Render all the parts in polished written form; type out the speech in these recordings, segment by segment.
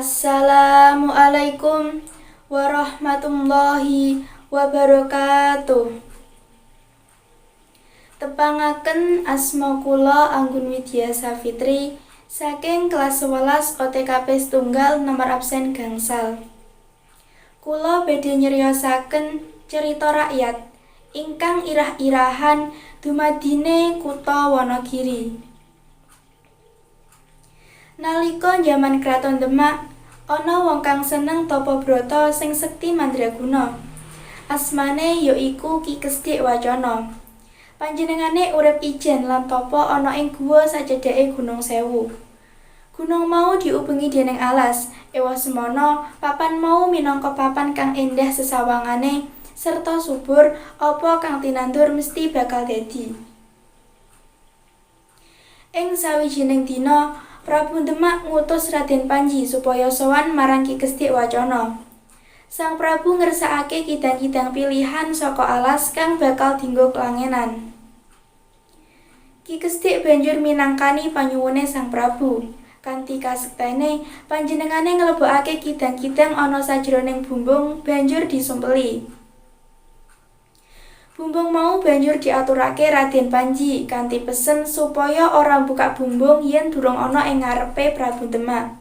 Assalamualaikum warahmatullahi wabarakatuh. Tepangaken asma kula Anggun Widya Safitri saking kelas 11 OTKP setunggal nomor absen gangsal. Kula badhe nyriyosaken cerita rakyat ingkang irah-irahan dumadine kutha Wonogiri. Nalika jaman Kraton Demak, ana wong kang seneng tapa brata sing sekti mandraguna. Asmane ya iku Ki Kesdik Wacana. Panjenengane urip ijen lan tapa ana ing guwa sacedhake Gunung Sewu. Gunung mau diubengi dening alas, ewasemana papan mau minangka papan kang endah sesawangane serta subur apa kang tinandur mesti bakal dadi. Ing sawijining dina Prabu Demak ngutus Raden Panji supaya sowan marang Ki Kesdik Wacana. Sang Prabu ngersakake kidang-kidang pilihan saka alas kang bakal dienggo klangenan. Ki Kesdik banjur minangkani panyuwune Sang Prabu. Kanthi kasektene panjenengane nglebokake kidang-kidang ana sajroning bumbung banjur disumpeli. Bumbung mau banjur diaturake Raden Panji kanthi pesen supaya ora buka bumbung yen durung ana ing ngarepe Prabu Demak.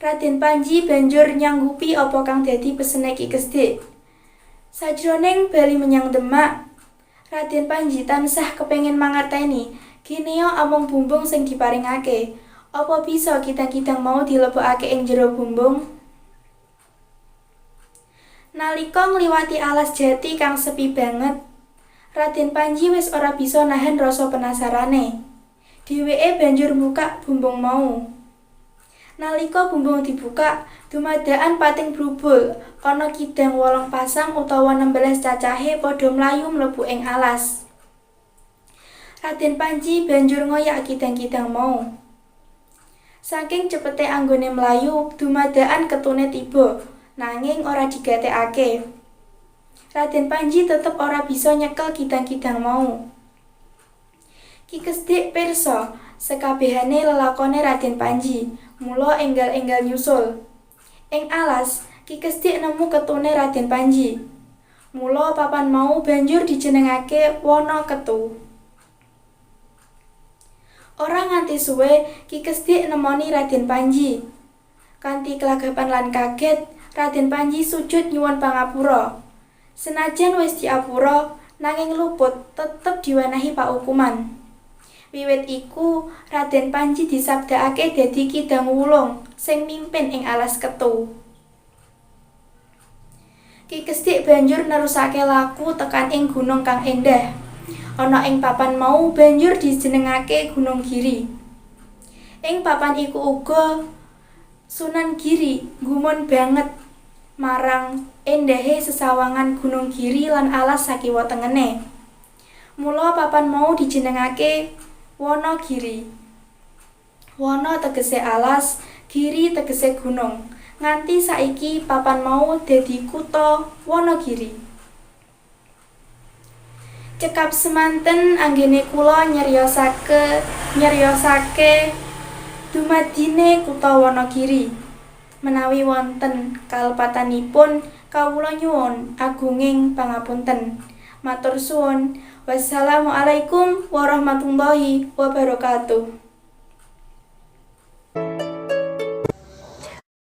Raden Panji banjur nyanggupi apa kang dadi pesene Ki Kesdik. Sajroning bali menyang Demak, Raden Panji tansah kepengin mangerteni gineo amung bumbung sing diparingake. Apa bisa kidang-kidang mau dilebokake ing jero bumbung? Nalika ngliwati alas jati kang sepi banget, Raden Panji wis ora bisa nahan rasa penasarane. Dheweke banjur mbukak bumbung mau. Nalika bumbung dibuka, dumadakan pating brubul, ana kidang 8 pasang utawa 16 cacahe padha mlayu mlebu ing alas. Raden Panji banjur ngoyak kidang-kidang mau. Saking cepete anggone mlayu, dumadakan ketune tiba. Nanging ora digatekake. Raden Panji tetep ora bisa nyekel kidang-kidang mau. Ki Kesdik pirsa sekabehane lelakone Raden Panji, mula enggal-enggal nyusul. Ing alas, Ki Kesdik nemu ketune Raden Panji. Mula papan mau banjur dijenengake Wonoketu. Ora nganti suwe Ki Kesdik nemoni Raden Panji. Kanthi kelagapan lan kaget, Raden Panji sujud nyuwun pangapura. Senajan wis diapura, nanging luput tetep diwenehi paukuman. Wiwit iku, Raden Panji disabdakake dadi kidang wulung sing mimpin ing alas ketu. Ki Kesdik banjur nerusake laku tekan ing gunung kang endah. Ana ing papan mau banjur dijenengake Gunung Giri. Ing papan iku uga Sunan Giri gumun banget marang endahe sesawangan Gunung Giri lan alas sakiwa tengene. Mula papan mau dijenengake Wonogiri. Wono tegese alas, Giri tegese gunung. Nganti saiki papan mau dadi kutha Wonogiri. Cekap semanten anggene kula nyeryosake dumadine kutha Wonogiri. Menawi wonten kalepatanipun kawula nyuwun agunging pangapunten. Matur suwun. Wassalamualaikum warahmatullahi wabarakatuh.